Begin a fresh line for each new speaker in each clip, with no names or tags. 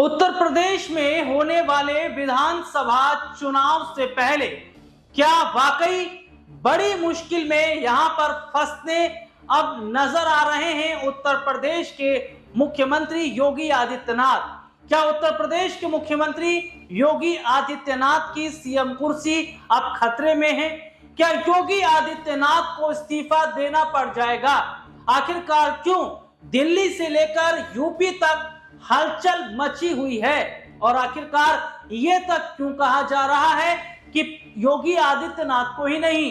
उत्तर प्रदेश में होने वाले विधानसभा चुनाव से पहले क्या वाकई बड़ी मुश्किल में यहां पर फंसने अब नजर आ रहे हैं उत्तर प्रदेश के मुख्यमंत्री योगी आदित्यनाथ। क्या उत्तर प्रदेश के मुख्यमंत्री योगी आदित्यनाथ की सीएम कुर्सी अब खतरे में है? क्या योगी आदित्यनाथ को इस्तीफा देना पड़ जाएगा? आखिरकार क्यों दिल्ली से लेकर यूपी तक हलचल मची हुई है और आखिरकार ये तक क्यों कहा जा रहा है कि योगी आदित्यनाथ को ही नहीं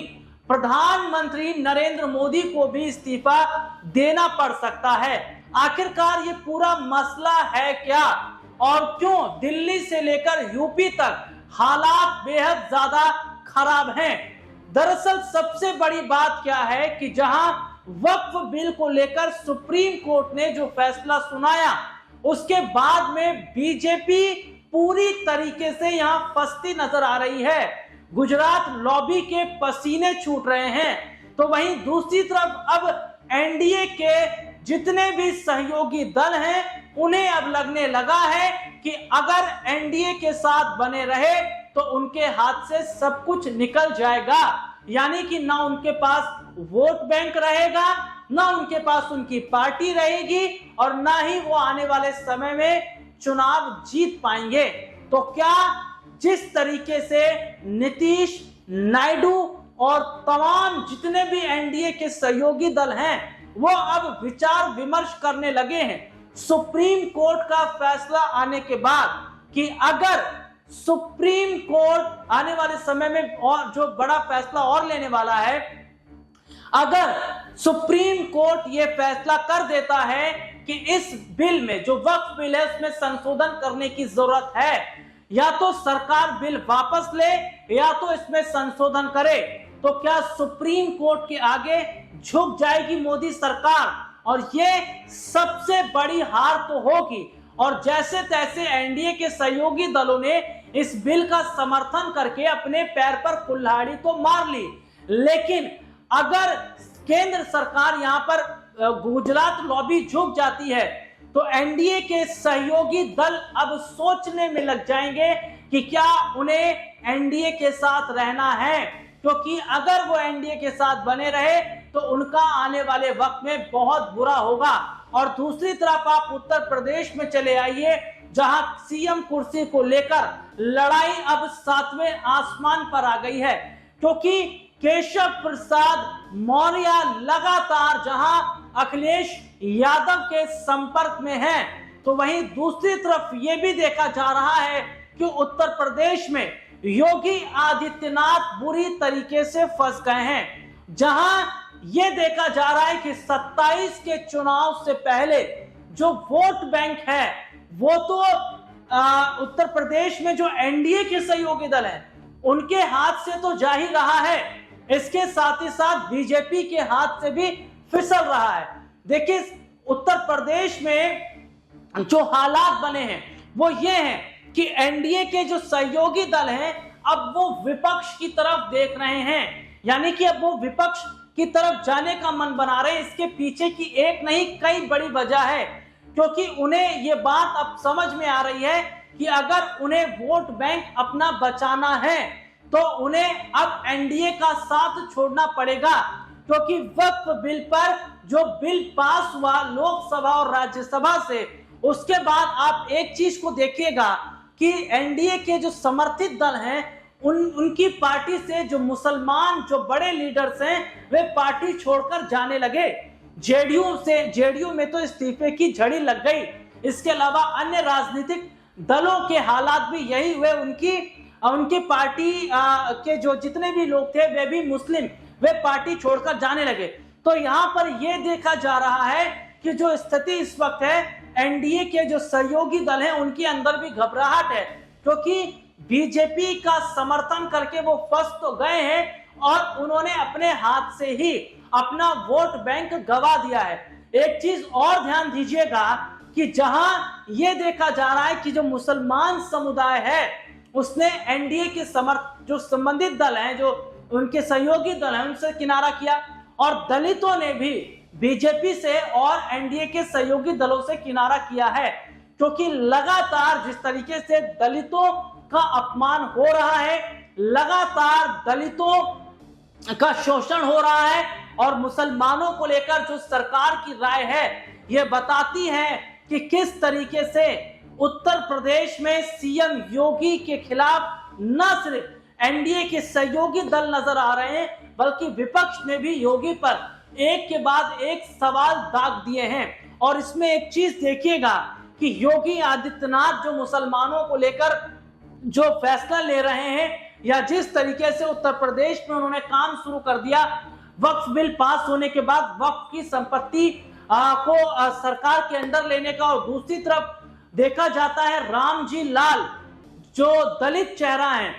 प्रधानमंत्री नरेंद्र मोदी को भी इस्तीफा देना पड़ सकता है? आखिरकार ये पूरा मसला है क्या और क्यों दिल्ली से लेकर यूपी तक हालात बेहद ज्यादा खराब हैं? दरअसल सबसे बड़ी बात क्या है कि जहां वक्फ बिल को लेकर सुप्रीम कोर्ट ने जो फैसला सुनाया उसके बाद में बीजेपी पूरी तरीके से यहां फंसती नजर आ रही है। गुजरात लॉबी के पसीने छूट रहे हैं तो वहीं दूसरी तरफ अब एनडीए के जितने भी सहयोगी दल हैं उन्हें अब लगने लगा है कि अगर एनडीए के साथ बने रहे तो उनके हाथ से सब कुछ निकल जाएगा, यानी कि ना उनके पास वोट बैंक रहेगा, ना उनके पास उनकी पार्टी रहेगी और ना ही वो आने वाले समय में चुनाव जीत पाएंगे। तो क्या जिस तरीके से नीतीश, नायडू और तमाम जितने भी एनडीए के सहयोगी दल हैं वो अब विचार विमर्श करने लगे हैं सुप्रीम कोर्ट का फैसला आने के बाद कि अगर सुप्रीम कोर्ट आने वाले समय में और जो बड़ा फैसला और लेने वाला है, अगर सुप्रीम कोर्ट ये फैसला कर देता है कि इस बिल में जो वक्फ बिल है उसमें संशोधन करने की जरूरत है, या तो सरकार बिल वापस ले या तो इसमें संशोधन करे, तो क्या सुप्रीम कोर्ट के आगे झुक जाएगी मोदी सरकार? और ये सबसे बड़ी हार तो होगी। और जैसे तैसे एनडीए के सहयोगी दलों ने इस बिल का समर्थन करके अपने पैर पर कुल्हाड़ी तो मार ली, लेकिन अगर केंद्र सरकार यहां पर गुजरात लॉबी झुक जाती है तो एनडीए के सहयोगी दल अब सोचने में लग जाएंगे कि क्या उन्हें एनडीए के साथ रहना है, क्योंकि अगर वो एनडीए के साथ बने रहे तो उनका आने वाले वक्त में बहुत बुरा होगा। और दूसरी तरफ आप उत्तर प्रदेश में चले आइए जहां सीएम कुर्सी को लेकर लड़ाई अब 7वें आसमान पर आ गई है, क्योंकि केशव प्रसाद मौर्य लगातार जहां अखिलेश यादव के संपर्क में हैं, तो वहीं दूसरी तरफ यह भी देखा जा रहा है कि उत्तर प्रदेश में योगी आदित्यनाथ बुरी तरीके से फंस गए हैं, जहां यह देखा जा रहा है कि 27 के चुनाव से पहले जो वोट बैंक है वो तो उत्तर प्रदेश में जो एनडीए के सहयोगी दल हैं उनके हाथ से तो जा ही रहा है, इसके साथ ही साथ बीजेपी के हाथ से भी फिसल रहा है। देखिए उत्तर प्रदेश में जो हालात बने हैं वो ये हैं कि एनडीए के जो सहयोगी दल हैं अब वो विपक्ष की तरफ देख रहे हैं, यानी कि अब वो विपक्ष की तरफ जाने का मन बना रहे हैं। इसके पीछे की एक नहीं कई बड़ी वजह है, क्योंकि उन्हें ये बात अब समझ में आ रही है कि अगर उन्हें वोट बैंक अपना बचाना है तो उन्हें अब एनडीए का साथ छोड़ना पड़ेगा, क्योंकि वक्फ बिल पर जो बिल पास हुआ लोकसभा और राज्यसभा से, उसके बाद आप एक चीज को देखिएगा कि एनडीए के जो समर्थित दल हैं उनकी पार्टी से जो मुसलमान जो बड़े लीडर्स हैं वे पार्टी छोड़कर जाने लगे। जेडीयू में तो इस्तीफे की झड़ी लग गई। इसके अलावा अन्य राजनीतिक दलों के हालात भी यही हुए, उनकी पार्टी के जो जितने भी लोग थे वे भी मुस्लिम, वे पार्टी छोड़कर जाने लगे। तो यहाँ पर यह देखा जा रहा है कि जो स्थिति इस वक्त है एनडीए के जो सहयोगी दल हैं उनके अंदर भी घबराहट है, क्योंकि बीजेपी का समर्थन करके वो फंस तो गए हैं और उन्होंने अपने हाथ से ही अपना वोट बैंक गवा दिया है। एक चीज और ध्यान दीजिएगा कि जहां ये देखा जा रहा है कि जो मुसलमान समुदाय है उसने एनडीए के जो संबंधित दल हैं, जो उनके सहयोगी दल हैं, उनसे किनारा किया, और दलितों ने भी बीजेपी से और एनडीए के सहयोगी दलों से किनारा किया है। क्योंकि लगातार जिस तरीके से दलितों का अपमान हो रहा है, लगातार दलितों का शोषण हो रहा है और मुसलमानों को लेकर जो सरकार की राय है यह बताती है कि किस तरीके से उत्तर प्रदेश में सीएम योगी के खिलाफ न सिर्फ एनडीए के सहयोगी दल नजर आ रहे हैं बल्कि विपक्ष ने भी योगी पर एक के बाद एक सवाल दाग दिए हैं। और इसमें एक चीज देखिएगा कि योगी आदित्यनाथ जो मुसलमानों को लेकर जो फैसला ले रहे हैं या जिस तरीके से उत्तर प्रदेश में उन्होंने काम शुरू कर दिया, वक्फ बिल पास होने के बाद वक्फ की संपत्ति को सरकार के अंदर लेने का, और दूसरी तरफ देखा जाता है रामजी लाल जो दलित चेहरा है,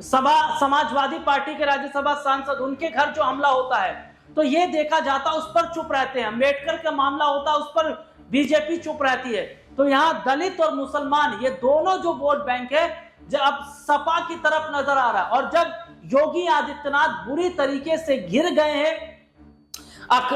समाजवादी पार्टी के राज्यसभा सांसद, उनके घर जो हमला होता है तो ये देखा जाता उस पर चुप रहते हैं। अम्बेडकर का मामला होता है उस पर बीजेपी चुप रहती है। तो यहाँ दलित और मुसलमान ये दोनों जो वोट बैंक है जब अब सपा की तरफ नजर आ रहा है। और जब योगी आदित्यनाथ बुरी तरीके से घिर गए हैं,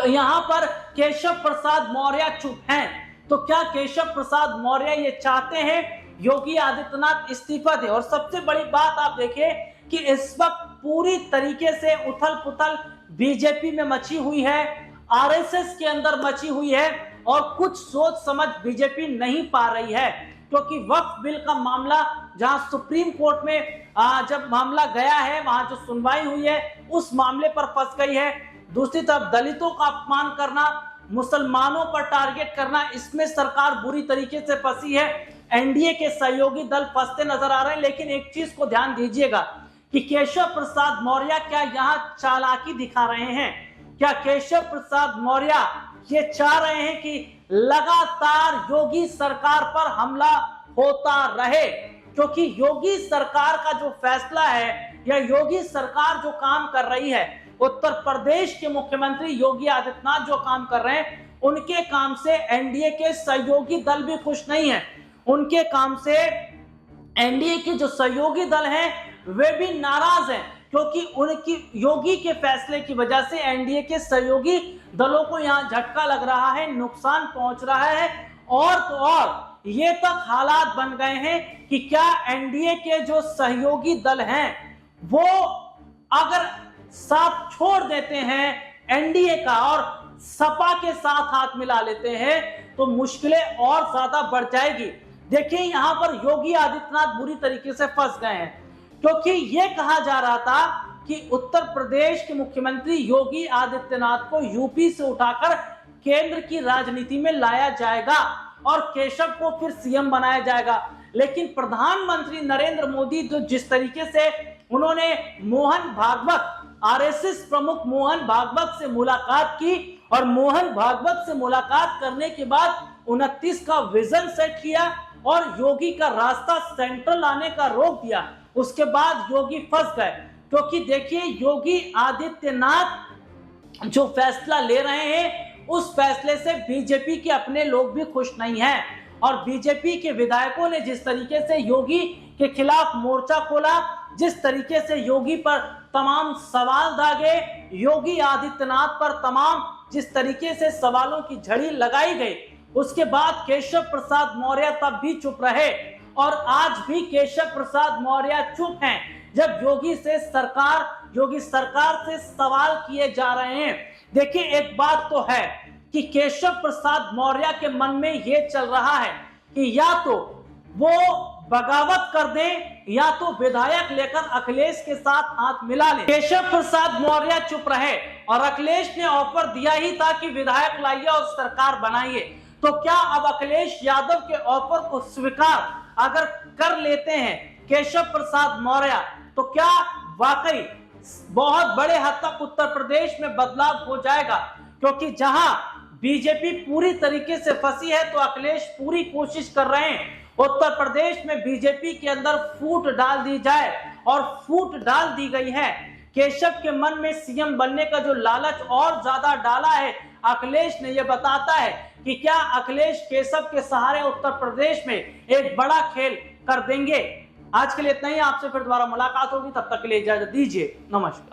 यहाँ पर केशव प्रसाद मौर्य चुप हैं, तो क्या केशव प्रसाद मौर्य ये चाहते हैं योगी आदित्यनाथ इस्तीफा दे? और सबसे बड़ी बात आप देखिए कि इस वक्त पूरी तरीके से उथल पुथल बीजेपी में मची हुई है, आरएसएस के अंदर मची हुई है और कुछ सोच समझ बीजेपी नहीं पा रही है, क्योंकि वक्फ बिल का मामला जहां सुप्रीम कोर्ट में जब मामला गया है, वहां जो सुनवाई हुई है उस मामले पर फंस गई है। दूसरी तरफ दलितों का अपमान करना, मुसलमानों पर टारगेट करना, इसमें सरकार बुरी तरीके से फंसी है। एनडीए के सहयोगी दल फंसते नजर आ रहे हैं। लेकिन एक चीज को ध्यान दीजिएगा कि केशव प्रसाद मौर्य क्या यहाँ चालाकी दिखा रहे हैं? क्या केशव प्रसाद मौर्य ये चाह रहे हैं कि लगातार योगी सरकार पर हमला होता रहे? क्योंकि योगी सरकार का जो फैसला है या योगी सरकार जो काम कर रही है, उत्तर प्रदेश के मुख्यमंत्री योगी आदित्यनाथ जो काम कर रहे हैं, उनके काम से एनडीए के सहयोगी दल भी खुश नहीं है। उनके काम से एनडीए के जो सहयोगी दल हैं वे भी नाराज हैं, क्योंकि उनकी योगी के फैसले की वजह से एनडीए के सहयोगी दलों को यहां झटका लग रहा है, नुकसान पहुंच रहा है। और तो और ये तक हालात बन गए हैं कि क्या एनडीए के जो सहयोगी दल हैं वो अगर साथ छोड़ देते हैं एनडीए का और सपा के साथ हाथ मिला लेते हैं तो मुश्किलें और ज्यादा बढ़ जाएगी। देखिए यहां पर योगी आदित्यनाथ बुरी तरीके से फंस गए हैं, क्योंकि यह कहा जा रहा था कि उत्तर प्रदेश के मुख्यमंत्री योगी आदित्यनाथ को यूपी से उठाकर केंद्र की राजनीति में लाया जाएगा और केशव को फिर सीएम बनाया जाएगा। लेकिन प्रधानमंत्री नरेंद्र मोदी जो जिस तरीके से उन्होंने मोहन भागवत, आरएसएस प्रमुख मोहन भागवत से मुलाकात की और मोहन भागवत से मुलाकात करने के बाद 29 का विजन सेट किया और योगी का रास्ता सेंट्रल आने का रोक दिया, उसके बाद योगी फंस गए। क्योंकि देखिए योगी आदित्यनाथ जो फैसला ले रहे हैं उस फैसले से बीजेपी के अपने लोग भी खुश नहीं हैं और बीजेपी के विधायकों ने जिस तरीके से योगी के खिलाफ मोर्चा खोला, जिस तरीके से योगी पर तमाम सवाल दागे, योगी आदित्यनाथ पर तमाम जिस तरीके से सवालों की झड़ी लगाई गई, उसके बाद केशव प्रसाद मौर्य तब भी चुप रहे और आज भी केशव प्रसाद मौर्य चुप हैं जब योगी सरकार से सवाल किए जा रहे हैं। देखिए एक बात तो है कि केशव प्रसाद मौर्य के मन में यह चल रहा है कि या तो वो बगावत कर दें या तो विधायक लेकर अखिलेश के साथ हाथ मिला ले। केशव प्रसाद मौर्य चुप रहे और अखिलेश ने ऑफर दिया ही था कि विधायक लाइए और सरकार बनाइए। तो क्या अब अखिलेश यादव के ऑफर को स्वीकार अगर कर लेते हैं केशव प्रसाद मौर्य, तो क्या वाकई बहुत बड़े हद तक उत्तर प्रदेश में बदलाव हो जाएगा? क्योंकि जहां बीजेपी पूरी तरीके से फंसी है तो अखिलेश पूरी कोशिश कर रहे हैं उत्तर प्रदेश में बीजेपी के अंदर फूट डाल दी जाए और फूट डाल दी गई है। केशव के मन में सीएम बनने का जो लालच और ज्यादा डाला है अखिलेश ने, यह बताता है कि क्या अखिलेश केशव के सहारे उत्तर प्रदेश में एक बड़ा खेल कर देंगे। आज के लिए इतना ही, आपसे फिर दोबारा मुलाकात होगी, तब तक के लिए इजाजत दीजिए, नमस्कार।